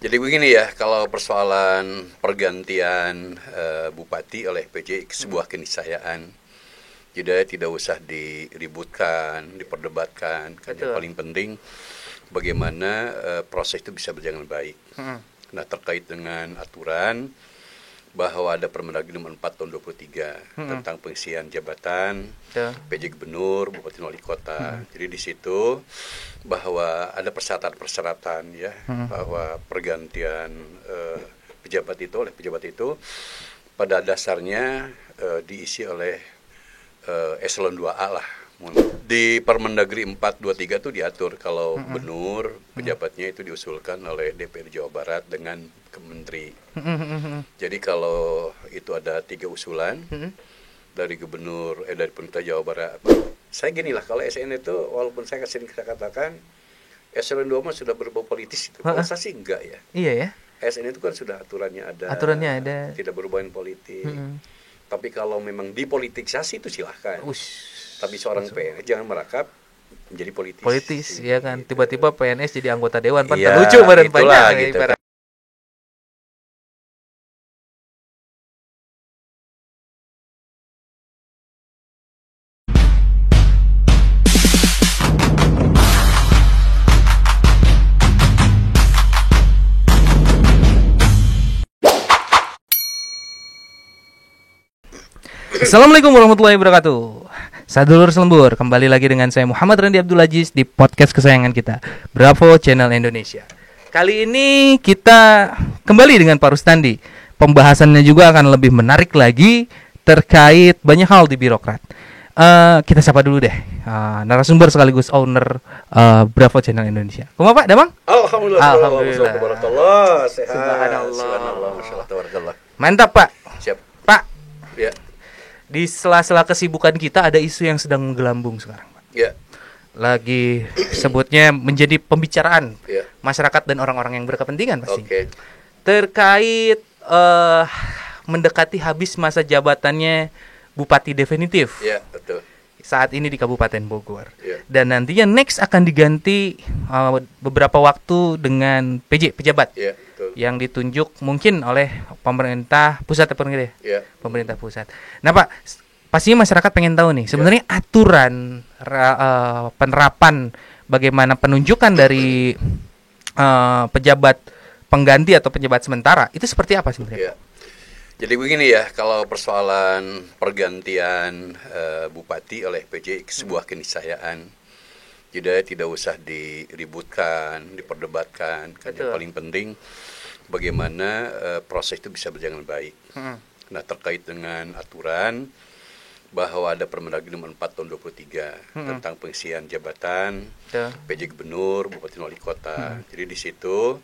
Jadi begini ya, kalau persoalan pergantian bupati oleh PJ sebuah keniscayaan, jadi tidak usah diributkan, diperdebatkan. Kan yang paling penting bagaimana proses itu bisa berjalan baik. Nah, terkait dengan aturan bahwa ada Permendagri nomor 4 tahun 23 tentang pengisian jabatan PJ Gubernur, Bupati Wali Kota. Jadi di situ bahwa ada persyaratan-persyaratan ya, bahwa pergantian pejabat itu oleh pejabat itu pada dasarnya diisi oleh eselon 2A lah. Di Permendagri 423 itu diatur kalau gubernur pejabatnya itu diusulkan oleh DPR Jawa Barat dengan kementeri. Jadi kalau itu ada 3 usulan dari gubernur dari pemerintah Jawa Barat. Saya gini lah, kalau SN itu walaupun saya sering katakan eselon 2 mah sudah berbau politis itu. Kalau saya sih enggak ya. Iya ya. SN itu kan sudah aturannya ada. Tidak berbau politik. Tapi kalau memang dipolitisasi itu silahkan. Tapi seorang PNS jangan merakap menjadi politis. Ya kan, tiba-tiba PNS jadi anggota dewan, pan iya, lucu badan panjang gitu. Assalamualaikum warahmatullahi wabarakatuh. Sadulur selembur, kembali lagi dengan saya Muhammad Randy Abdul Aziz di podcast kesayangan kita, Bravo Channel Indonesia. Kali ini kita kembali dengan Pak Rustandi. Pembahasannya juga akan lebih menarik lagi terkait banyak hal di birokrat. Kita sapa dulu deh narasumber sekaligus owner Bravo Channel Indonesia. Kumaha Pak Damang? Alhamdulillah. Sehat. Subhanallah. Mantap Pak. Siap. Pak. Ya. Di sela-sela kesibukan kita ada isu yang sedang menggelambung sekarang, Pak. Ya. Lagi sebutnya menjadi pembicaraan ya. Masyarakat dan orang-orang yang berkepentingan pasti. Okay. Terkait mendekati habis masa jabatannya Bupati definitif. Ya, betul. Saat ini di Kabupaten Bogor. Ya. Dan nantinya next akan diganti beberapa waktu dengan pejabat. Ya, betul. Yang ditunjuk mungkin oleh pemerintah pusat atau pemerintah pusat. Nah Pak, pastinya masyarakat pengen tahu nih sebenarnya aturan penerapan bagaimana penunjukan dari pejabat pengganti atau pejabat sementara itu seperti apa sebenarnya? Ya. Jadi begini ya, kalau persoalan pergantian bupati oleh PJ sebuah keniscayaan, jadi tidak usah diributkan, diperdebatkan. Kan yang paling penting bagaimana proses itu bisa berjalan baik. Nah, terkait dengan aturan bahwa ada Permendagri nomor 4 tahun 23 tentang pengisian jabatan PJ Gubernur, Bupati Wali Kota. Jadi di situ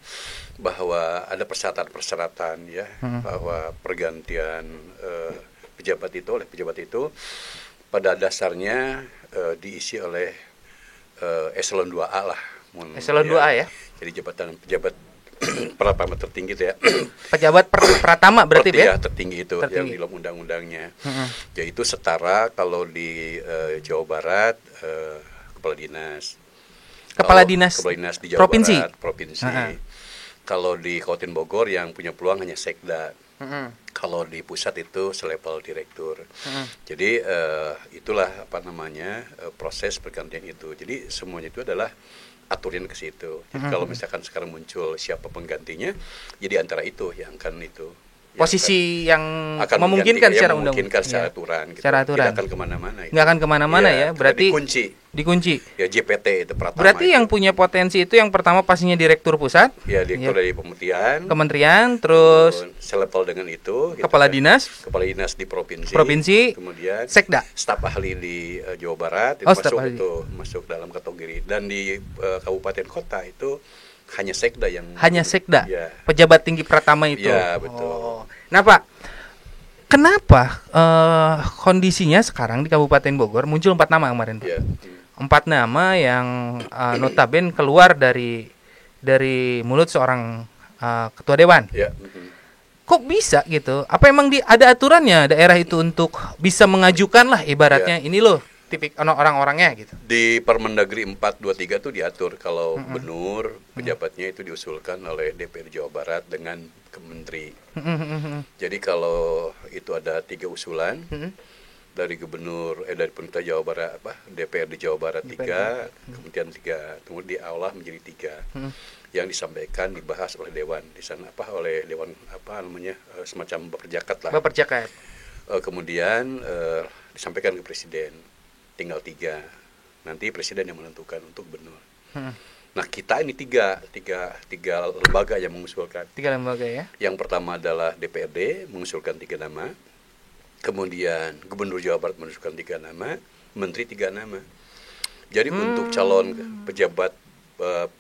bahwa ada persyaratan-persyaratan ya, bahwa pergantian pejabat itu oleh pejabat itu pada dasarnya diisi oleh eselon 2A lah. Eselon 2A ya. Jadi pejabat pertama tertinggi itu ya. Pejabat pratama berarti ya? Tertinggi itu yang di dalam undang-undangnya. Yaitu setara kalau di Jawa Barat kepala dinas. Kepala dinas di Jawa Barat, provinsi. Kalau di Kabupaten Bogor yang punya peluang hanya sekda. Kalau di pusat itu selevel direktur. Jadi itulah proses pergantian itu. Jadi semuanya itu adalah aturin ke situ. Jadi kalau misalkan sekarang muncul siapa penggantinya, jadi antara itu yang akan itu. Posisi yang memungkinkan secara undang-undang, secara aturan. Gitu. Secara aturan. Tidak akan kemana-mana. Nggak akan kemana-mana ya. Berarti dikunci. Ya JPT itu pertama. Berarti yang punya potensi itu yang pertama pastinya direktur pusat. Ya direktur dari kementerian, terus selevel dengan itu. Kepala dinas di provinsi. Kemudian sekda. Staf ahli di Jawa Barat itu masuk dalam kategori. Dan di kabupaten kota itu hanya sekda ya. Pejabat tinggi pertama itu. Ya, betul. Nah Pak, kenapa kondisinya sekarang di Kabupaten Bogor muncul 4 nama kemarin Pak? 4 nama yang notabene keluar dari mulut seorang ketua dewan. Kok bisa gitu? Apa emang ada aturannya daerah itu untuk bisa mengajukan lah ibaratnya ini loh orang-orangnya gitu. Di Permendagri 423 itu diatur kalau gubernur pejabatnya itu diusulkan oleh DPRD Jawa Barat dengan ke menteri. Jadi kalau itu ada 3 usulan dari gubernur dari pemerintah Jawa Barat DPRD Jawa Barat 3, kemudian 3, kemudian diolah menjadi 3 yang disampaikan dibahas oleh dewan di sana oleh dewan semacam Baperjakat lah. Baperjakat. Kemudian disampaikan ke presiden. Tinggal 3. Nanti presiden yang menentukan untuk gubernur. Nah, kita ini tiga lembaga yang mengusulkan. 3 lembaga ya. Yang pertama adalah DPRD mengusulkan 3 nama. Kemudian Gubernur Jawa Barat mengusulkan 3 nama, Menteri 3 nama. Jadi untuk calon pejabat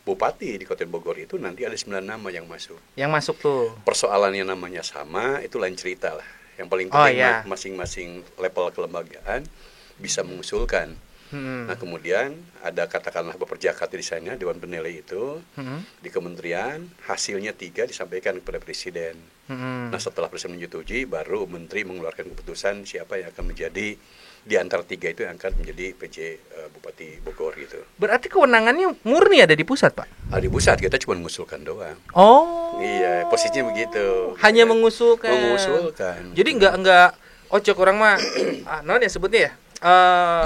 bupati di Kabupaten Bogor itu nanti ada 9 nama yang masuk. Yang masuk tuh. Persoalannya namanya sama, itu lain cerita lah. Yang paling penting masing-masing level kelembagaan bisa mengusulkan. Nah, kemudian ada katakanlah Baperjakat di sana, Dewan Penilai itu di kementerian, hasilnya 3 disampaikan kepada presiden. Nah, setelah presiden menyetujui, baru menteri mengeluarkan keputusan siapa yang akan menjadi di antara 3 itu yang akan menjadi PJ Bupati Bogor gitu. Berarti kewenangannya murni ada di pusat, Pak? Di pusat kita cuma mengusulkan doang. Oh. Iya, posisinya begitu. Hanya mengusulkan. Mengusulkan. Jadi enggak ocok orang mah non ya sebutnya ya.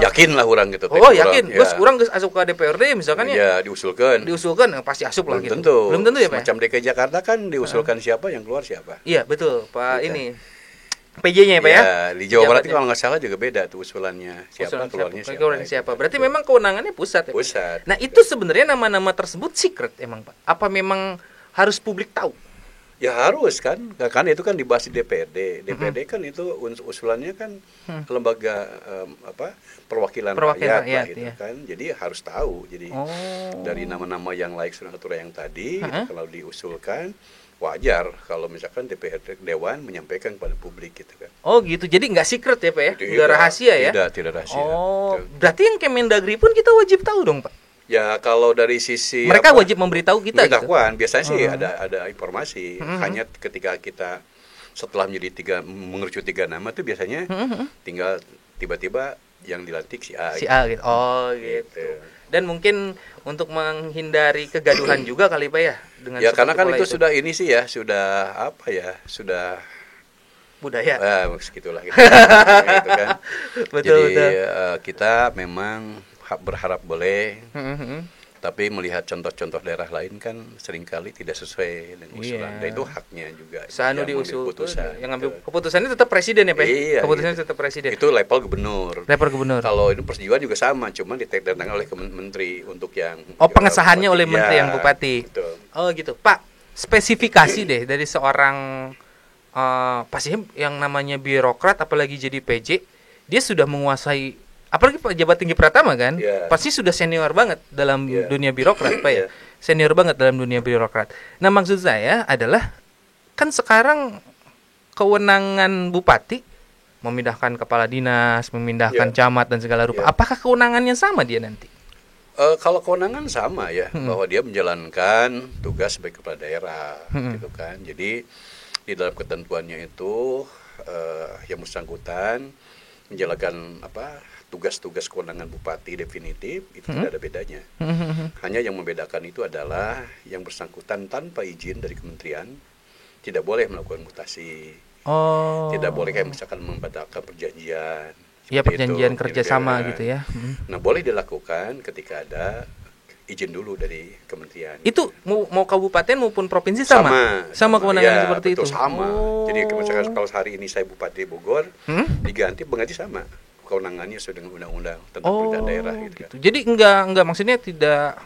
Yakin lah orang gitu. Yakin. Bos orang geus asup ke DPRD misalkan ya. Ya, diusulkan pasti asup lah gitu. Belum tentu ya, Pak. Macam DKI Jakarta kan diusulkan siapa yang keluar siapa. Iya, betul. Pak ini PJ-nya ya, Pak ya. Di Jawa Barat kalau nggak salah juga beda tuh usulannya. Keluarnya siapa. Berarti memang kewenangannya pusat ya. Pusat. Nah, itu sebenarnya nama-nama tersebut secret emang, Pak. Apa memang harus publik tahu? Ya harus kan itu kan dibahas di DPRD. DPRD kan itu usulannya kan lembaga perwakilan rakyat gitu ya. Kan. Jadi harus tahu. Jadi dari nama-nama yang laik sudah atur yang tadi gitu, kalau diusulkan wajar kalau misalkan DPRD Dewan menyampaikan kepada publik gitu kan. Oh gitu. Jadi nggak secret ya, Pak ya? Nggak rahasia ya? Tidak rahasia. Oh, berarti yang Kemendagri pun kita wajib tahu dong, Pak. Ya kalau dari sisi mereka wajib memberitahu kita gitu. Biasanya sih ada informasi. Hanya ketika kita setelah menjadi mengerucut 3 nama itu biasanya tinggal tiba-tiba yang dilantik si A gitu. Oh gitu. Dan mungkin untuk menghindari kegaduhan juga kali Pak ya dengan karena kan itu sudah sudah budaya. Segitulah gitu kan. Betul. Jadi kita memang berharap boleh, tapi melihat contoh-contoh daerah lain kan seringkali tidak sesuai dengan usulan. Dan itu haknya juga. Sanu diusul yang ngambil keputusannya tetap presiden ya, Pak? Iya, keputusannya tetap presiden. Itu level gubernur. Kalau itu persetujuan juga sama, cuman ditandatangani oleh menteri untuk yang pengesahannya oleh menteri yang bupati. Betul. Oh gitu, Pak. Spesifikasi deh dari seorang pastinya yang namanya birokrat apalagi jadi PJ, dia sudah menguasai apalagi pejabat tinggi pertama kan, pasti sudah senior banget dalam dunia birokrat, Pak ya. Senior banget dalam dunia birokrat. Nah, maksud saya adalah kan sekarang kewenangan bupati memindahkan kepala dinas, memindahkan camat dan segala rupa. Apakah kewenangannya sama dia nanti? Kalau kewenangan sama ya, bahwa dia menjalankan tugas sebagai kepala daerah, gitu kan. Jadi di dalam ketentuannya itu yang bersangkutan menjalankan tugas-tugas kewenangan bupati definitif itu tidak ada bedanya. Hanya yang membedakan itu adalah yang bersangkutan tanpa izin dari kementerian tidak boleh melakukan mutasi. Tidak boleh kayak misalkan membatalkan perjanjian. Iya, perjanjian kerjasama gitu ya. Nah, boleh dilakukan ketika ada izin dulu dari kementerian. Itu mau kabupaten maupun provinsi sama kewenangan seperti itu. Sama. Jadi misalkan kalau hari ini saya Bupati Bogor, diganti sama. Kewenangannya sesuai dengan undang-undang tentang pemerintahan daerah gitu. Kan. Jadi enggak maksudnya tidak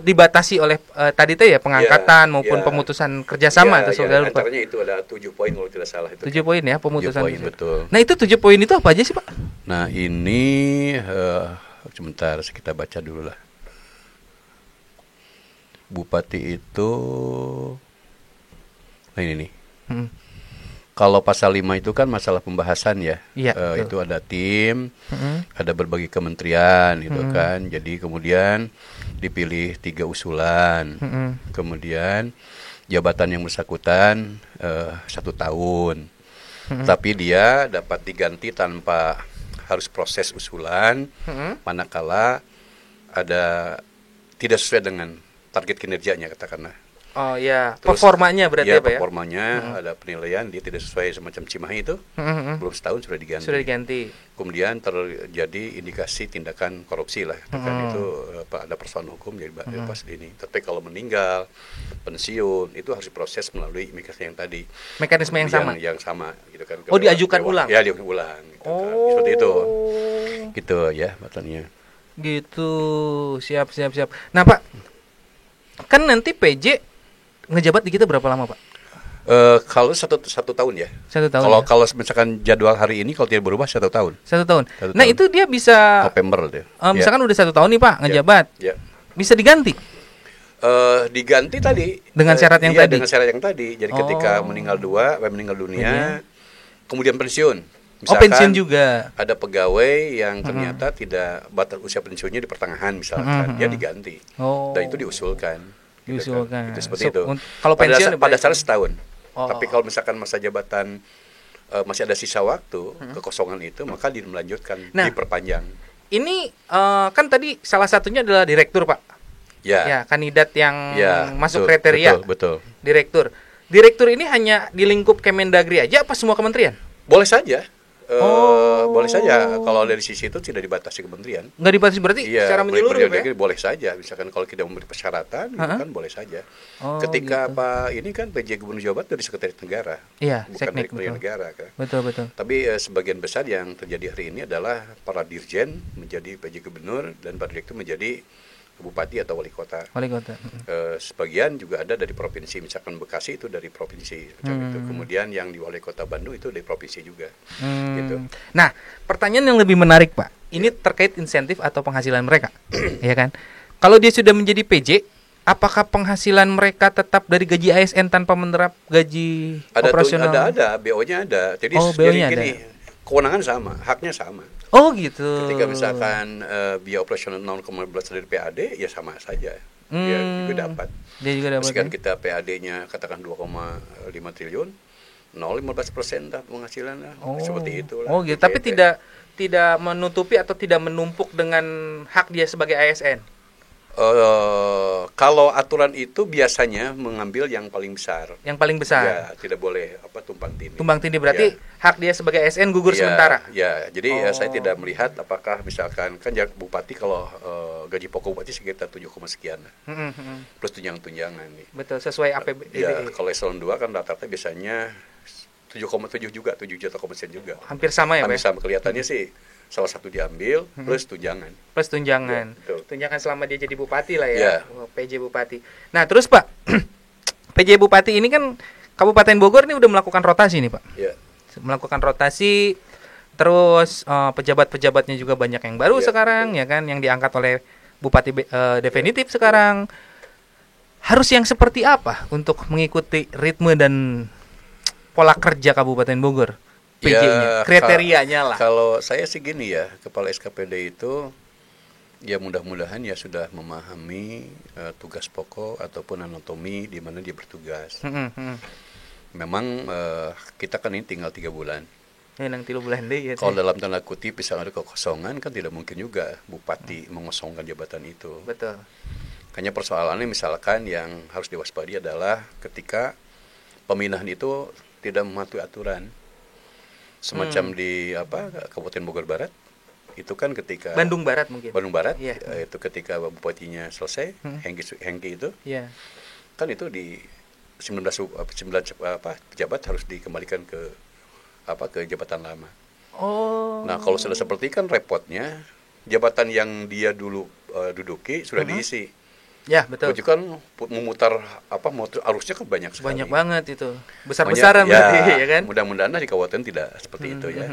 dibatasi oleh tadi itu ya pengangkatan maupun pemutusan kerjasama atau segala rupa. Antaranya itu ada 7 poin kalau tidak salah itu. 7 poin ya pemutusan. 7 poin, betul. Nah, itu 7 poin itu apa aja sih, Pak? Nah, ini sebentar kita baca dulu lah. Bupati itu ini nih. Kalau pasal 5 itu kan masalah pembahasan ya. Itu ada tim, ada berbagai kementerian gitu kan. Jadi kemudian dipilih 3 usulan. Kemudian jabatan yang bersangkutan 1 tahun. Tapi dia dapat diganti tanpa harus proses usulan manakala ada tidak sesuai dengan target kinerjanya katakanlah. Oh ya, Terus, performanya berarti ya, apa ya? performanya ada penilaian dia tidak sesuai semacam Cimahi itu, belum setahun sudah diganti. Sudah diganti. Kemudian terjadi indikasi tindakan korupsi lah, kan itu ada persoalan hukum jadi pas ini. Tapi kalau meninggal, pensiun itu harus diproses melalui mekanisme yang tadi. Mekanisme yang sama. Yang sama, gitu kan. Oh, diajukan ulang. Ya, diajukan ulang. Gitu, kan. Seperti itu. Gitu ya, batanya. Gitu, siap. Nah Pak, kan nanti PJ ngejabat di kita berapa lama Pak? Kalau satu tahun ya. 1 tahun. Kalau misalkan jadwal hari ini kalau tidak berubah 1 tahun. 1 tahun. 1 Nah tahun. itu dia bisa. November deh. Misalkan udah 1 tahun nih Pak ngejabat, Ya. bisa diganti Diganti tadi dengan syarat yang iya, tadi. dengan syarat yang tadi. Jadi ketika meninggal dunia, kemudian pensiun. Pensiun juga. Ada pegawai yang ternyata tidak batas usia pensiunnya di pertengahan misalkan, dia diganti. Dan itu diusulkan. Gitu kan. Itu seperti itu. Kalau pensiun pada dasarnya setahun. Tapi kalau misalkan masa jabatan masih ada sisa waktu, kekosongan itu maka dilanjutkan, diperpanjang. Ini kan tadi salah satunya adalah direktur Pak. Ya, kandidat yang masuk kriteria. Betul. Direktur ini hanya di lingkup Kemendagri aja apa semua kementerian? Boleh saja. Boleh saja kalau dari sisi itu tidak dibatasi kementerian. Nggak dibatasi berarti secara menyeluruh ya? Boleh saja. Misalkan kalau kita memberi persyaratan, gitu kan boleh saja. Ketika gitu. Pak ini kan PJ Gubernur Jawa Barat dari Sekretariat Negara, bukan dari Kementerian Negara kan. Betul. Tapi sebagian besar yang terjadi hari ini adalah para dirjen menjadi PJ Gubernur dan para direktur menjadi bupati atau wali kota. Sebagian juga ada dari provinsi, misalkan Bekasi itu dari provinsi macam itu. Kemudian yang di wali kota Bandung itu dari provinsi juga. Gitu. Nah, pertanyaan yang lebih menarik Pak, ini terkait insentif atau penghasilan mereka, ya kan? Kalau dia sudah menjadi PJ, apakah penghasilan mereka tetap dari gaji ASN tanpa menerap gaji operasional? Ada, BO-nya ada. Jadi BO-nya gini, kewenangan sama, haknya sama. Oh gitu. Ketika misalkan biaya operasional 0,15 dari PAD, ya sama saja. Dia juga dapat. Misalkan kita PAD-nya katakan 2,5 triliun, 0,15% lah penghasilan lah. Seperti itu lah. Oh gitu. Tapi tidak menutupi atau tidak menumpuk dengan hak dia sebagai ASN. Kalau aturan itu biasanya mengambil yang paling besar. Yang paling besar. Ya, tidak boleh tumpang tindih. Tumpang tindih berarti hak dia sebagai ASN gugur sementara. Ya, jadi saya tidak melihat apakah misalkan kan bupati kalau gaji pokok bupati sekitar 7, sekian. Plus tunjangan nih. Betul, sesuai APBD. Ya, kalau eselon 2 kan rata-rata biasanya 7,7 juga, 7 juta komersial juga. Hampir sama ya, Pak? Hampir sama, kelihatannya sih salah satu diambil plus tunjangan. Plus tunjangan. Ya, tunjangan selama dia jadi bupati lah ya. PJ Bupati. Nah, terus Pak, PJ Bupati ini kan Kabupaten Bogor ini udah melakukan rotasi nih, Pak. Ya. Melakukan rotasi, terus pejabat-pejabatnya juga banyak yang baru sekarang, ya kan, yang diangkat oleh Bupati definitif sekarang. Harus yang seperti apa untuk mengikuti ritme dan pola kerja Kabupaten Bogor? PJ-nya, kriterianya lah. Kalau saya sih gini ya, Kepala SKPD itu ya mudah-mudahan ya sudah memahami tugas pokok ataupun anatomi di mana dia bertugas. Memang kita kan ini tinggal 3 bulan. Nang 3 bulan deh. Kalau dalam tanda kutip misalnya ada kekosongan kan tidak mungkin juga bupati mengosongkan jabatan itu. Betul. Hanya persoalannya misalkan yang harus diwaspadai adalah ketika pemindahan itu tidak mematuhi aturan. Semacam di Kabupaten Bogor Barat itu kan ketika Bandung Barat mungkin. Bandung Barat itu ketika bupatinya selesai, Hengki itu. Kan itu di 19 pejabat harus dikembalikan ke jabatan lama. Nah, kalau sudah seperti kan repotnya jabatan yang dia dulu duduki sudah diisi. Ya, betul. Itu kan memutar arusnya kan banyak sekali. Banyak banget itu. Besar-besaran berarti ya kan? Mudah-mudahan di kabupaten tidak seperti itu ya.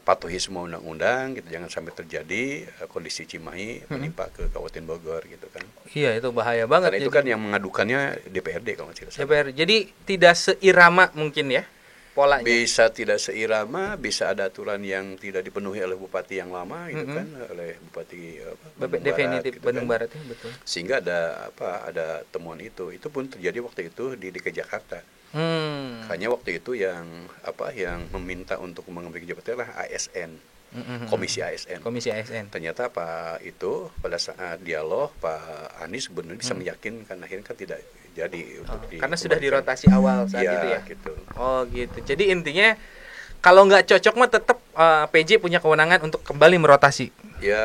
Patuhi semua undang-undang gitu, jangan sampai terjadi kondisi Cimahi menimpa ke Kabupaten Bogor gitu kan. Iya, itu bahaya banget. Karena itu kan yang mengadukannya DPRD kalau tidak salah. DPR. Jadi tidak seirama mungkin ya polanya. Bisa tidak seirama, bisa ada aturan yang tidak dipenuhi oleh bupati yang lama gitu kan, oleh bupati definitif Bandung Barat ya, betul. Sehingga ada temuan itu. Itu pun terjadi waktu itu di DKI Jakarta. Hanya waktu itu yang meminta untuk mengambil jabatan adalah ASN. Komisi ASN. Komisi ASN. Ternyata Pak itu pada saat dialog Pak Anies benar bisa meyakinkan, akhirnya kan tidak jadi untuk Karena sudah dirotasi awal saat ya, itu ya. Gitu. Oh gitu. Jadi intinya kalau nggak cocok mah tetap PJ punya kewenangan untuk kembali merotasi. Ya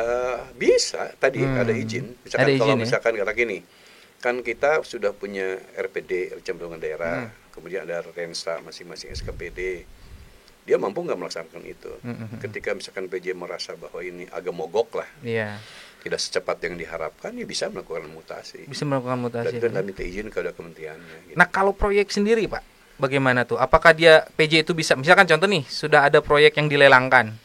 bisa. Tadi ada izin. Misalkan Ada izin, kalau ya? misalkan kata gini, kan kita sudah punya RPD Rencana Pembangunan Daerah, kemudian ada Rensa masing-masing SKPD. Dia mampu nggak melaksanakan itu? Ketika misalkan PJ merasa bahwa ini agak mogok lah, Iya. tidak secepat yang diharapkan, ya bisa melakukan mutasi. Bisa melakukan Dan mutasi. itu minta izin kepada kementeriannya. Gitu. Nah kalau proyek sendiri Pak, bagaimana tuh? Apakah dia PJ itu bisa, misalkan contoh nih, sudah ada proyek yang dilelangkan,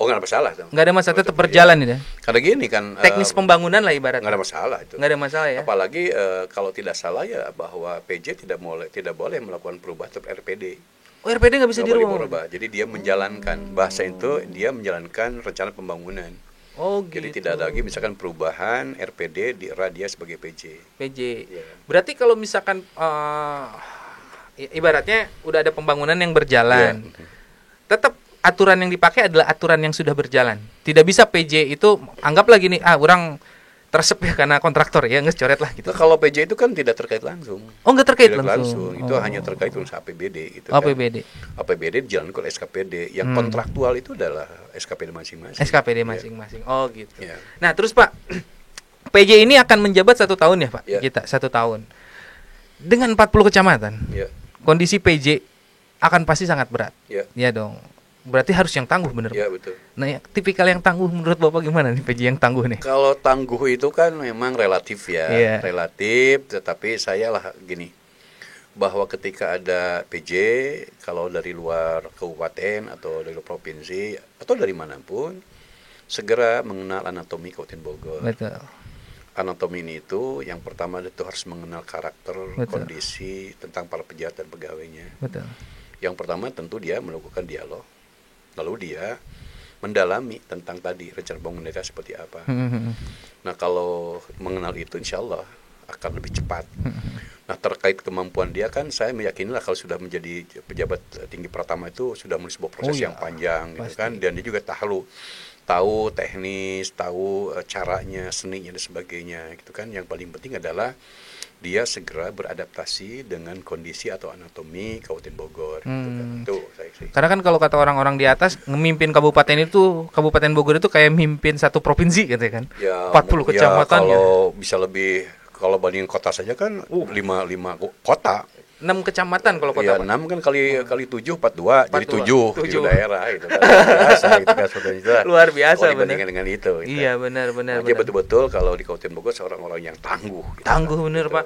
Oh nggak ada masalah. nggak ada masalah, tetap berjalan itu? Karena gini kan. Teknis pembangunan lah ibarat. Nggak ada masalah itu. Nggak ada masalah ya? Apalagi kalau tidak salah ya bahwa PJ tidak boleh melakukan perubahan terhadap RPD. Oh RPD nggak bisa Nggak boleh dirubah? berubah. Jadi dia menjalankan, bahasa itu dia menjalankan rencana pembangunan. Oh gitu. Jadi tidak ada lagi misalkan perubahan RPD di era dia sebagai PJ. PJ. Iya. Berarti kalau misalkan ibaratnya udah ada pembangunan yang berjalan, Iya. tetap aturan yang dipakai adalah aturan yang sudah berjalan. Tidak bisa PJ itu anggaplah gini, orang tersep ya karena kontraktor ya, nggak coret lah gitu. Itu kalau PJ itu kan tidak terkait langsung. Oh nggak terkait Tidak langsung. Itu hanya terkait dengan APBD gitu APBD. kan. APBD dijalankan oleh SKPD. Yang kontraktual itu adalah SKPD masing-masing. SKPD Iya. masing-masing. Oh gitu. Iya. Nah terus Pak, PJ ini akan menjabat 1 tahun ya Pak? Iya. Kita 1 tahun. Dengan 40 kecamatan, Iya. kondisi PJ akan pasti sangat berat. Iya. Iya dong. Berarti harus yang tangguh bener. Iya Pak? betul. Nah, tipikal yang tangguh menurut Bapak gimana nih PJ yang tangguh nih? Kalau tangguh itu kan memang relatif ya, Iya. relatif. Tetapi saya lah gini, bahwa ketika ada PJ, kalau dari luar kabupaten atau dari luar provinsi atau dari manapun, segera mengenal anatomi Kabupaten Bogor. Betul. Anatomi ini itu yang pertama itu harus mengenal karakter, Betul. kondisi tentang para pejabat dan pegawainya. Betul. Yang pertama tentu dia melakukan dialog, lalu dia mendalami tentang tadi rencana pembangunan daerah seperti apa. Nah kalau mengenal itu insya Allah akan lebih cepat. Nah terkait kemampuan dia kan saya meyakinilah kalau sudah menjadi pejabat tinggi pertama itu sudah melalui sebuah proses yang panjang gitu kan, dan dia juga tahu teknis, tahu caranya, seninya dan sebagainya gitu kan. Yang paling penting adalah dia segera beradaptasi dengan kondisi atau anatomi Kabupaten Bogor gitu kan. Itu saya sih. Karena kan kalau kata orang-orang di atas, ngemimpin kabupaten Bogor itu kayak mimpin satu provinsi gitu kan. Ya, 40 kecamatan kalau bisa lebih, kalau bandingin kota saja kan 5 kota. 6 kecamatan kalau kota. Ya, 6 kan kali 7 42 jadi 7 7. daerah gitu kan. Biasa gitu kan seperti itu. Luar biasa, kalau dibandingkan dengan itu. Gitu. Iya benar. Jadi betul-betul kalau di Kabupaten Bogor seorang orang yang tangguh. Gitu, Tangguh kan. bener Gitu. Pak.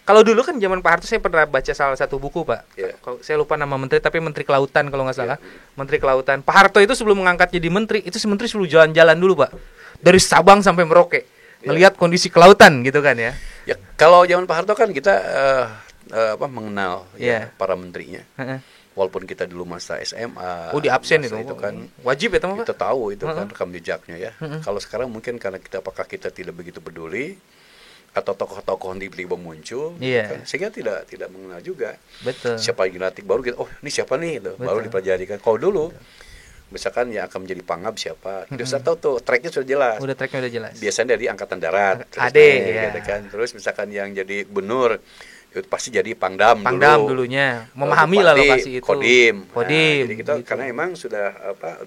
Kalau dulu kan zaman Pak Harto saya pernah baca salah satu buku Pak. Iya. Saya lupa nama menteri tapi Menteri Kelautan kalau nggak salah. Menteri Kelautan. Pak Harto itu sebelum mengangkat jadi menteri, itu si menteri selalu jalan-jalan dulu Pak. Dari Sabang sampai Merauke. Ngelihat kondisi kelautan gitu kan ya. Ya, kalau zaman Pak Harto kan kita mengenal Iya. para menterinya. Walaupun kita dulu masa SMA. Oh di absen masa itu kan wajib ya teman Pak. kita tahu itu kan rekam jejaknya ya. Kalau sekarang mungkin karena apakah kita tidak begitu peduli atau tokoh-tokoh tiba-tiba muncul, Iya. kan, sehingga tidak mengenal juga Betul. siapa yang dilantik, baru kita ini siapa nih itu, baru dipelajari kan. Kalau dulu misalkan yang akan menjadi pangab siapa, kita sudah tahu tuh tracknya sudah jelas. Udah tracknya udah jelas. Biasanya dari Angkatan Darat, terus AD, naik, ya. gitu kan. Terus misalkan yang jadi gubernur itu pasti jadi Pangdam dulunya memahami lah Bupati, lokasi itu. Kodim. Kodim. Nah, jadi kita gitu. karena emang sudah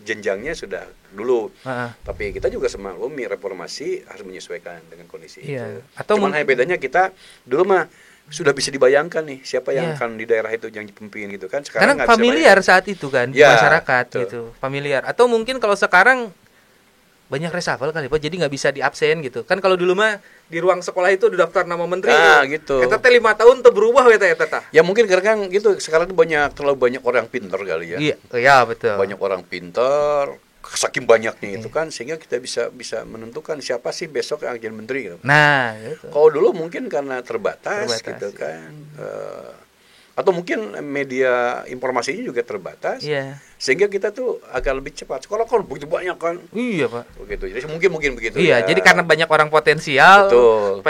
jenjangnya sudah dulu. Heeh. Tapi kita juga semaklumi reformasi harus menyesuaikan dengan kondisi Iya. itu. Atau Cuman hanya bedanya kita dulu mah sudah bisa dibayangkan nih siapa Iya. yang akan di daerah itu yang dipimpin gitu kan. Karena nggak bisa familiar bayangkan. saat itu kan di Ya, masyarakat betul. gitu, familiar. Atau mungkin kalau sekarang banyak reshuffle kali Pak, jadi nggak bisa di absen gitu. Kan kalau dulu mah di ruang sekolah itu udah daftar nama menteri. Nah, gitu. Eta teh 5 tahun tuh berubah ya teh. Ya mungkin karena kan gitu sekarang tuh terlalu banyak orang pintar kali ya. Iya, betul. Banyak orang pintar, saking banyaknya itu kan sehingga kita bisa menentukan siapa sih besok yang jadi menteri gitu. Nah, gitu. Kalau dulu mungkin karena terbatas gitu ya. kan. Atau mungkin media informasinya juga terbatas. Iya. Sehingga kita tuh agak lebih cepat. Sekolah kan begitu banyak kan. Iya, Pak. Begitu. Jadi mungkin begitu Iya, ya. jadi karena banyak orang potensial, Betul.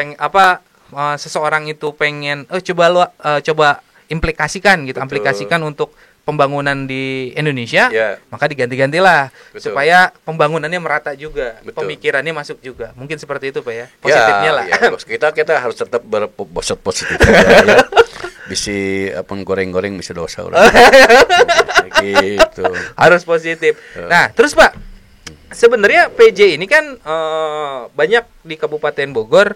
seseorang itu pengen coba implikasikan gitu, Betul. aplikasikan untuk pembangunan di Indonesia, Ya. maka diganti-gantilah Betul. supaya pembangunannya merata juga, Betul. pemikirannya masuk juga. Mungkin seperti itu Pak ya. Positifnya lah. Ya, bos. Kita harus tetap berpositif ya. Bisi apa goreng-goreng bisa dosa orang. Gitu. Harus positif. Nah, terus Pak, sebenarnya PJ ini kan banyak di Kabupaten Bogor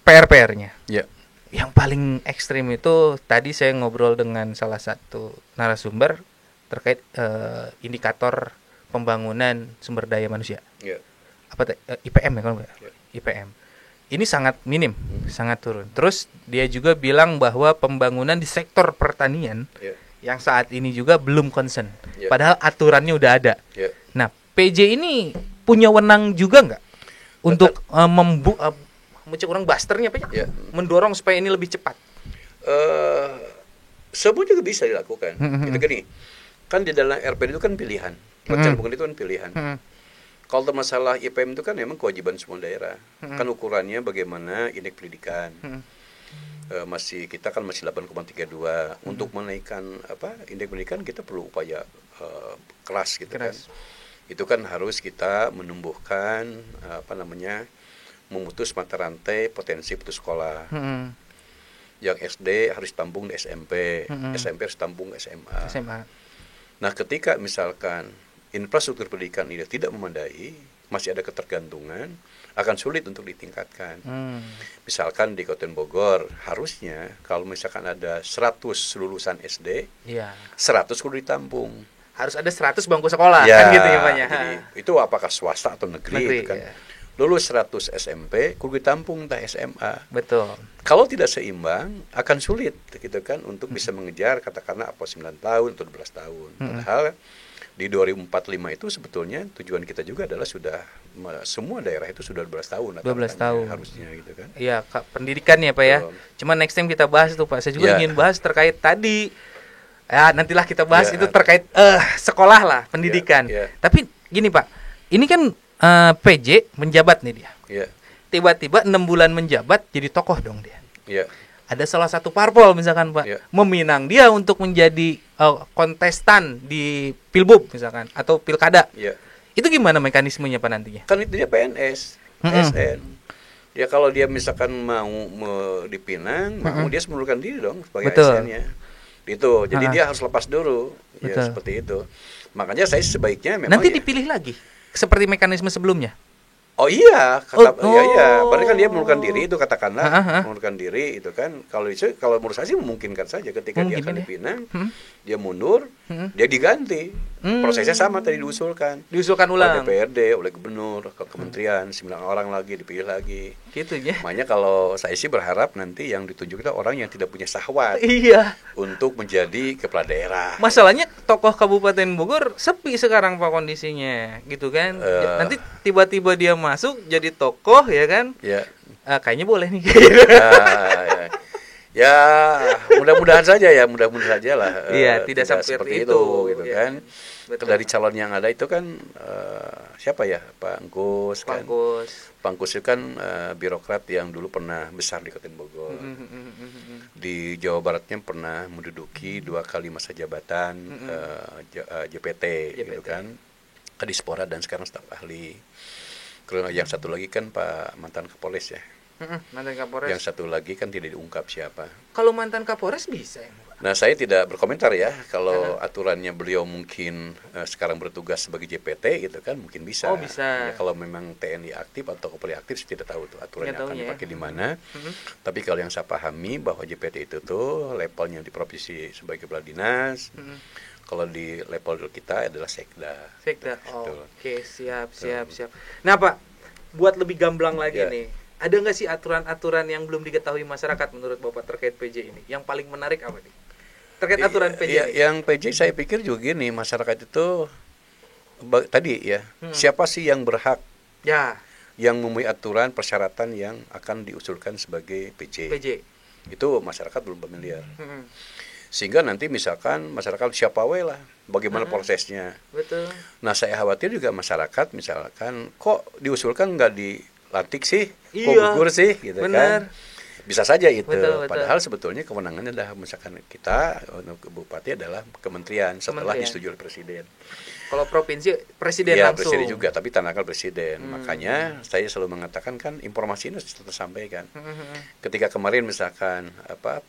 PR-PR-nya. Ya. Yang paling ekstrim itu tadi saya ngobrol dengan salah satu narasumber terkait indikator pembangunan sumber daya manusia. Ya. IPM ya kan Pak? Ya. IPM. Ini sangat minim, sangat turun. Terus dia juga bilang bahwa pembangunan di sektor pertanian Ya. yang saat ini juga belum concern. Ya. Padahal aturannya udah ada. Ya. Nah, PJ ini punya wenang juga nggak untuk mencek orang busternya Pak? Ya. Mendorong supaya ini lebih cepat. Semua juga bisa dilakukan. Itu gini. Kan di dalam RPD itu kan pilihan. Rencana pembangunan itu kan pilihan. Kalau masalah IPM itu kan memang kewajiban semua daerah. Kan ukurannya bagaimana indeks pendidikan. Masih kita kan masih 8,32. Untuk menaikkan indeks pendidikan kita perlu upaya keras gitu kan. Itu kan harus kita menumbuhkan memutus mata rantai potensi putus sekolah. Yang SD harus tampung di SMP, SMP harus tampung SMA. Nah, ketika misalkan infrastruktur pendidikan ini tidak memadai, masih ada ketergantungan, akan sulit untuk ditingkatkan. Misalkan di Kabupaten Bogor, harusnya kalau misalkan ada 100 lulusan SD, 100 kudu ditampung. Harus ada 100 bangku sekolah, kan gitu ya Pak ya. Jadi, itu apakah swasta atau negeri gitu kan. Ya. Lulus 100 SMP, kudu ditampung entah SMA. Betul. Kalau tidak seimbang, akan sulit gitu kan untuk bisa mengejar katakanlah 9 tahun atau 12 tahun. Padahal di 2045 itu sebetulnya tujuan kita juga adalah sudah semua daerah itu sudah 12 tahun 12 tahun harusnya gitu kan. Iya, pendidikannya Pak ya. Cuma next time kita bahas tuh Pak. Saya juga ingin bahas terkait tadi. Ya, nantilah kita bahas itu terkait sekolah lah, pendidikan. Tapi gini Pak, ini kan PJ menjabat nih dia. Tiba-tiba 6 bulan menjabat jadi tokoh dong dia. Ada salah satu parpol misalkan Pak meminang dia untuk menjadi kontestan di Pilbub misalkan atau Pilkada. Itu gimana mekanismenya Pak nantinya? Kan itu dia PNS, ASN. Ya kalau dia misalkan mau dipinang, maka dia mengundurkan diri dong sebagai ASN-nya. Itu. Jadi dia harus lepas dulu. Ya seperti itu. Makanya saya sebaiknya memang nanti dipilih lagi seperti mekanisme sebelumnya. Oh iya, iya. Padahal kan dia mengundurkan diri itu katakanlah mengundurkan diri itu kan. Kalau menurut saya sih memungkinkan saja ketika dia akan dipinang, dia mundur, dia diganti. Prosesnya sama tadi diusulkan ulang oleh DPRD, oleh gubernur, ke kementerian, 9 orang lagi dipilih lagi. Gitu ya. Makanya kalau saya sih berharap nanti yang ditunjuk itu orang yang tidak punya syahwat. Untuk menjadi kepala daerah. Masalahnya tokoh Kabupaten Bogor sepi sekarang Pak kondisinya, gitu kan. Nanti tiba-tiba dia masuk jadi tokoh ya kan. Kayaknya boleh nih. Ya, mudah-mudahan saja lah. Tidak seperti itu gitu kan. Betul. Dari calon yang ada itu kan siapa ya, Pak Angkus kan. Pak Angkus itu kan birokrat yang dulu pernah besar di Kabupaten Bogor. Di Jawa Baratnya pernah menduduki 2 kali masa jabatan JPT gitu kan. Kadispora dan sekarang staf ahli. Kalau yang satu lagi kan Pak mantan Kapolres ya. Mantan Kapolres. Yang satu lagi kan tidak diungkap siapa. Kalau mantan Kapolres bisa ya? Nah, saya tidak berkomentar ya. Kalau aturannya beliau mungkin sekarang bertugas sebagai JPT gitu kan, mungkin bisa. Oh, bisa. Ya, kalau memang TNI aktif atau Polri aktif, saya tidak tahu tuh aturannya akan dipakai di mana. Tapi kalau yang saya pahami bahwa JPT itu tuh levelnya di provinsi sebagai kepala dinas. Kalau di level kita adalah sekda. Oke, siap. Nah, Pak, buat lebih gamblang lagi nih. Ada nggak sih aturan-aturan yang belum diketahui masyarakat menurut Bapak terkait PJ ini? Yang paling menarik apa nih? Terkait aturan PJ. Yang PJ saya pikir juga gini, masyarakat itu tadi ya, siapa sih yang berhak? Yang memenuhi aturan persyaratan yang akan diusulkan sebagai PJ. Itu masyarakat belum familiar. Sehingga nanti misalkan masyarakat siapa we lah, bagaimana prosesnya. Betul. Nah, saya khawatir juga masyarakat misalkan kok diusulkan nggak dilantik sih, kok gugur sih gitu kan. Bisa saja itu. Betul. Padahal sebetulnya kewenangannya adalah misalkan kita untuk bupati adalah kementerian setelah disetujui oleh presiden. Kalau provinsi presiden Ya, langsung. presiden juga, tapi tanahkan presiden. Makanya saya selalu mengatakan kan informasi ini harus tersampaikan. Ketika kemarin misalkan Pak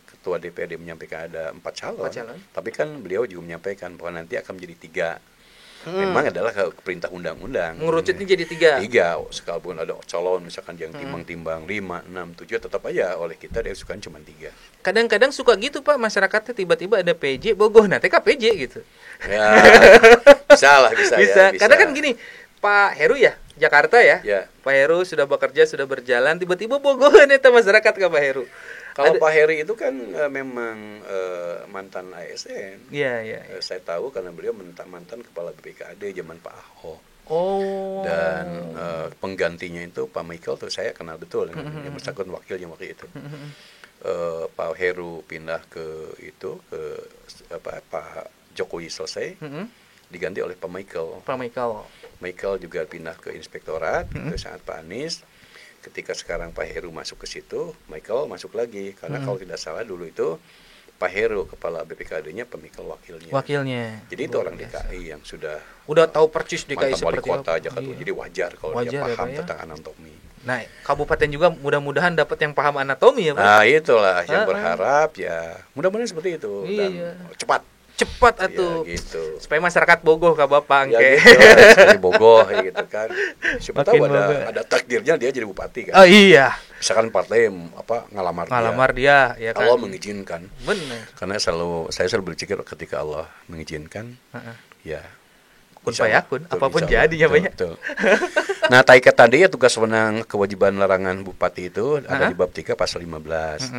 Ketua DPRD menyampaikan ada 4 calon, tapi kan beliau juga menyampaikan bahwa nanti akan menjadi 3. Memang adalah perintah undang-undang. Mengerucutnya jadi 3. 3, sekalipun ada calon misalkan yang timbang-timbang 5, 6, 7, tetap aja oleh kita diusulkan cuma 3. Kadang-kadang suka gitu Pak, masyarakatnya tiba-tiba ada PJ Bogoh, nah TK PJ gitu. Ya, bisa. Karena kan gini, Pak Heru ya, Jakarta ya. Ya. Pak Heru sudah bekerja, sudah berjalan, tiba-tiba Bogoh nih masyarakat ke Pak Heru. Kalau Pak Heri itu kan memang mantan ASN. Iya. Saya tahu karena beliau mantan kepala BPKAD zaman Pak Ahok. Oh. Dan penggantinya itu Pak Michael tuh saya kenal betul, yang bersangkutan wakilnya waktu itu. Pak Heru pindah ke Pak Jokowi selesai, diganti oleh Pak Michael. Michael juga pindah ke inspektorat ke saat Pak Anies. Ketika sekarang Pak Heru masuk ke situ, Michael masuk lagi karena kalau tidak salah dulu itu Pak Heru kepala BPKD-nya, Pak Michael wakilnya. Jadi itu orang DKI yang udah tahu persis DKI mantan wali seperti kota apa. Jakarta. Jadi wajar kalau dia paham tentang anatomi. Nah, kabupaten juga mudah-mudahan dapat yang paham anatomi ya Pak. Nah itulah yang berharap ya mudah-mudahan seperti itu dan cepat atuh. Ya, gitu. Supaya masyarakat Bogoh ke Bapak ya, gitu, seperti Bogoh gitu kan. Siapa tahu ada takdirnya dia jadi bupati kan. Oh iya. Misalkan partai ngelamar dia ya kan. Allah mengizinkan. Benar. Karena saya selalu berpikir ketika Allah mengizinkan ya kun fayakun apapun jadinya banyak. Nah, taikat tadi ya tugas wewenang kewajiban larangan bupati itu ada di bab 3 pasal 15.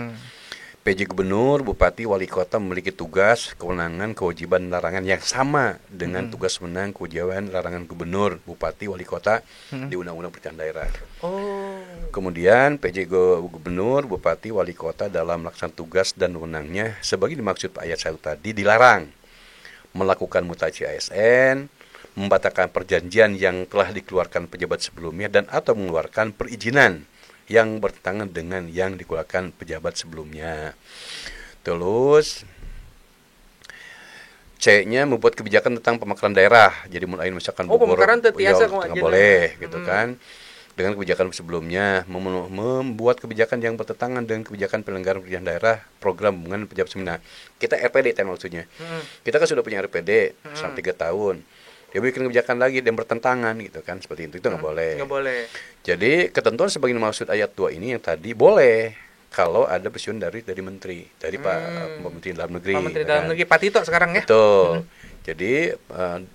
PJ Gubernur, Bupati, Wali Kota memiliki tugas, kewenangan, kewajiban, larangan yang sama dengan tugas wewenang, kewajiban, larangan Gubernur, Bupati, Wali Kota di Undang-Undang Pemerintahan Daerah. Kemudian PJ Gubernur, Bupati, Wali Kota dalam melaksanakan tugas dan wewenangnya sebagai dimaksud ayat 1 tadi dilarang melakukan mutasi ASN, membatalkan perjanjian yang telah dikeluarkan pejabat sebelumnya dan atau mengeluarkan perizinan yang bertentangan dengan yang dikeluarkan pejabat sebelumnya. Terus C-nya membuat kebijakan tentang pemekaran daerah. Jadi mulai misalkan pemekaran tetiasa nggak boleh gitu kan. Dengan kebijakan sebelumnya membuat kebijakan yang bertentangan dengan kebijakan penyelenggaraan pemerintahan daerah, program hubungan pejabat sebelumnya. Kita RPD maksudnya. Kita kan sudah punya RPD selama 3 tahun. Dia bikin kebijakan lagi dan bertentangan gitu kan, seperti itu nggak boleh. Jadi ketentuan sebagai maksud ayat 2 ini yang tadi boleh kalau ada pensiun dari menteri, dari Pak Menteri Dalam Negeri. Pak Menteri Dalam Negeri Pak Tito sekarang ya. Betul. Jadi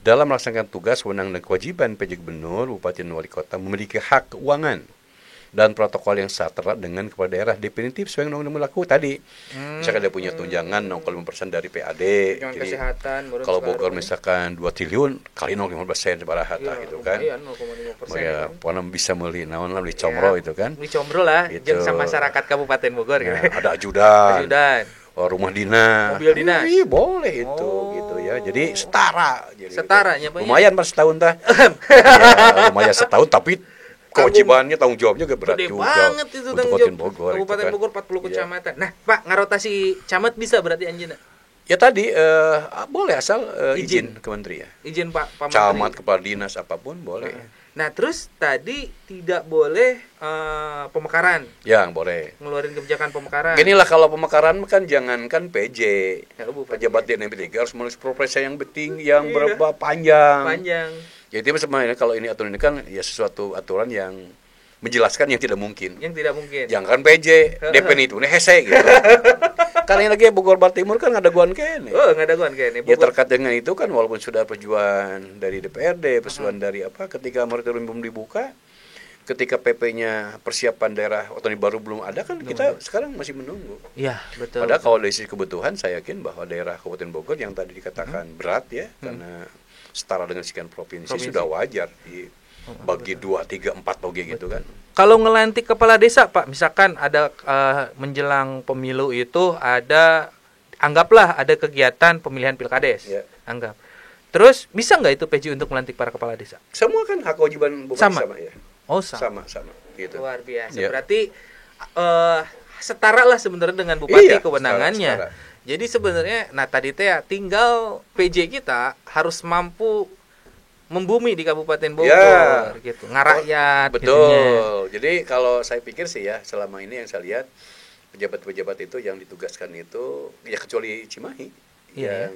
dalam melaksanakan tugas, wewenang dan kewajiban PJ Gubernur, Bupati dan Wali Kota memiliki hak keuangan dan protokol yang sejahtera dengan kepala daerah definitif sesuai dengan undang-undang berlaku tadi. Misalkan dia punya tunjangan 0,5% dari PAD. Jadi kesehatan, kalau Bogor misalkan 2 triliun kali 0,5% pada harta gitu kan. Iya, 0,5%. Ya, pokoknya bisa beli beli comro itu kan. Beli comro lah gitu. Sama masyarakat Kabupaten Bogor gitu. Ada ajudan. Rumah dinas, mobil dinas, boleh itu gitu ya. Jadi setara. Setaranya lumayan pas setahun dah. Ya, lumayan setahun tapi kewajibannya, tanggung jawabnya gak berat gede juga banget itu untuk Kabupaten Bogor. Kabupaten Bogor 40 kecamatan. Nah, Pak, ngarotasi camat bisa berarti anjeunna? Ya tadi boleh asal izin ke menteri ya. Izin Pak Menteri. Camat, kepala dinas apapun boleh. Nah, terus tadi tidak boleh pemekaran. Ya, boleh. Ngeluarin kebijakan pemekaran. Ginilah kalau pemekaran kan jangankan PJ. Pejabat di NP3 harus menulis proposal yang penting yang berapa panjang. Jadi sebenarnya kalau ini aturan ini kan ya sesuatu aturan yang menjelaskan yang tidak mungkin. Jangan PJ, DPN itu hese gitu. Karena lagi Bogor Barat Timur kan ngadaguan kene. Ya terkait dengan itu kan walaupun sudah perjuangan dari DPRD, perjuangan dari ketika moratorium belum dibuka, ketika PP-nya persiapan daerah otonomi baru belum ada kan kita sekarang masih menunggu. Iya, betul. Padahal kalau dari sisi kebutuhan saya yakin bahwa daerah Kabupaten Bogor yang tadi dikatakan berat ya karena setara dengan sekian provinsi sudah wajar dibagi 2, 3, 4 oke gitu kan. Kalau ngelantik kepala desa Pak, misalkan ada menjelang pemilu itu anggaplah ada kegiatan pemilihan pilkades, anggap. Terus bisa nggak itu PJ untuk melantik para kepala desa? Semua kan hak kewajiban bupati sama ya. Oh sama gitu. Luar biasa. Berarti setara lah sebenarnya dengan bupati Iya, kewenangannya. setara. Jadi sebenarnya nah tadi teh ya, tinggal PJ kita harus mampu membumi di Kabupaten Bogor Ya. gitu, ngarakyat Betul. gitunya. Jadi kalau saya pikir sih ya, selama ini yang saya lihat pejabat-pejabat itu yang ditugaskan itu ya kecuali Cimahi Iya,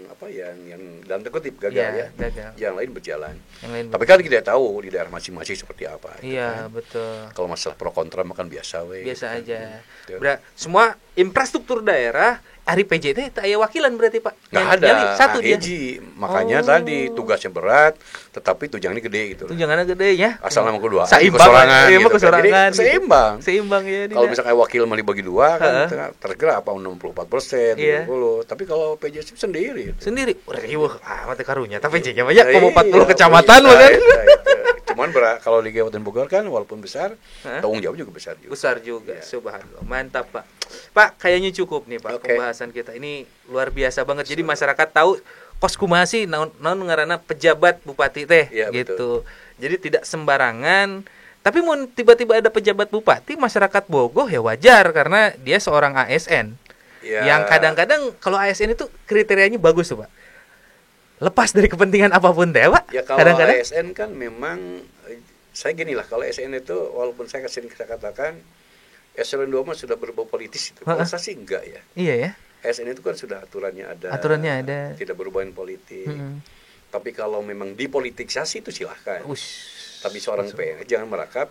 yang dalam tanda kutip gagal Iya, ya. gagal. Yang lain berjalan. Yang lain Tapi kan kita tahu di daerah masing-masing seperti apa. gitu iya, kan. betul. Kalau masalah pro kontra makan biasa we. Biasa gitu. aja. Gitu. Semua infrastruktur daerah hari PJ teh tak aya wakilan berarti Pak. Nggak Nyali- ada. nyali satu dia. hiji. Makanya Oh. tadi tugasnya berat, tetapi tujuannya gede gitu. Itu jangan gede ya. Asal nama kedua. Seimbang. Kesorangan Iya, gitu kan. kesorangan. Jadi seimbang. Seimbang ya. Kalau misalkan wakil mau dibagi dua Heeh. kan tergerak apa 64%, Iya. 20. Tapi kalau PJ sendiri itu. sendiri, riweuh amat karunya. Tapi PJ-nya banyak, komo 40 Iya, kecamatan iya, bahkan. Cuman kalau di Kabupaten Bogor kan walaupun besar, Hah? tanggung jawab juga besar juga. Besar juga, Iya. subhanallah. Mantap, Pak. Pak, kayaknya cukup nih, Pak, Oke. pembahasan kita. Ini luar biasa banget. Jadi masyarakat tahu kos kumaha sih naon ngaranna pejabat bupati teh Iya, gitu. Jadi tidak sembarangan. Tapi mau tiba-tiba ada pejabat bupati, masyarakat Bogor ya wajar karena dia seorang ASN. Ya, Yang kadang-kadang kalau ASN itu kriterianya bagus tuh, Pak. Lepas dari kepentingan apapun teh, Pak. ya kalau Kadang-kadang ASN kan memang saya gini lah, kalau ASN itu walaupun saya sering katakan eselon 2 mah sudah berbau politis itu. Kalau Heeh. saya sih enggak ya. iya ya. ASN itu kan sudah aturannya ada. Aturannya ada. Tidak berhubungan politik. Mm-mm. Tapi kalau memang dipolitisasi itu silahkan. Ush. Tapi seorang PNS jangan merakap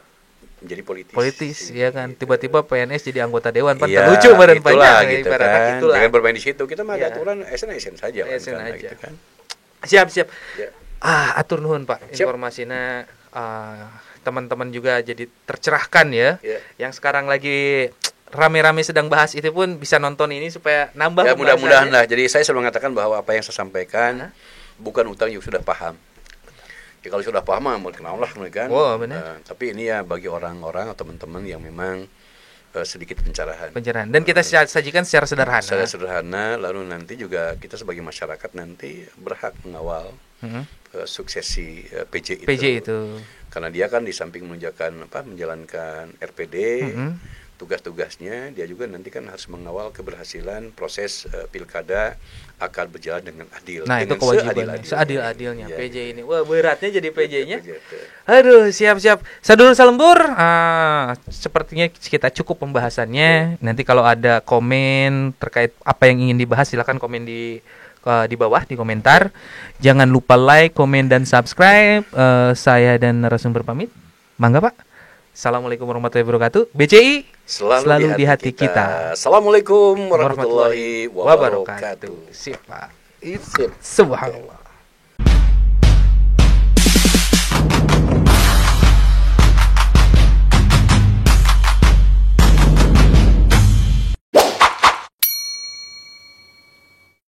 menjadi politis. Ya kan, tiba-tiba PNS jadi anggota dewan, pan Iya, lucu badan itulah, panjang gitu ibaratnya kan. gitulah. Jangan bermain di situ. Kita mah Iya. ada aturan ASN saja. kan, ASN karena aja. Gitu kan. Siap. Ya. Atur nuhun Pak, Siap. informasinya teman-teman juga jadi tercerahkan ya. Ya. Yang sekarang lagi rame-rame sedang bahas itu pun bisa nonton ini supaya nambah Ya pembahasannya. mudah-mudahan lah. Jadi saya selalu mengatakan bahwa apa yang saya sampaikan Hah? bukan utang yang sudah paham. Ya kalau sudah paham mah mau kenal lah kan. Wah, benar. Tapi ini ya bagi orang-orang atau teman-teman yang memang sedikit pencerahan. Pencerahan. Dan kita sajikan secara sederhana. Secara sederhana, lalu nanti juga kita sebagai masyarakat nanti berhak mengawal Mhm. suksesi PJ itu. PJ itu. Karena dia kan di samping menjalankan RPD, Mhm. tugas-tugasnya dia juga nanti kan harus mengawal keberhasilan proses pilkada akan berjalan dengan adil. Nah, itu dengan kewajibannya. Seadil-adilnya Ya, PJ ini. Wah, beratnya jadi PJ-nya. begitu. Aduh, siap-siap. Sadulur Salembur, sepertinya kita cukup pembahasannya. Nanti kalau ada komen terkait apa yang ingin dibahas, silakan komen di bawah di komentar. Jangan lupa like, komen, dan subscribe. Saya dan narasumber pamit. Mangga Pak. Assalamualaikum warahmatullahi wabarakatuh. BCI selalu di hati kita. Assalamualaikum warahmatullahi wabarakatuh. Sip Pak. Sip. Subhanallah.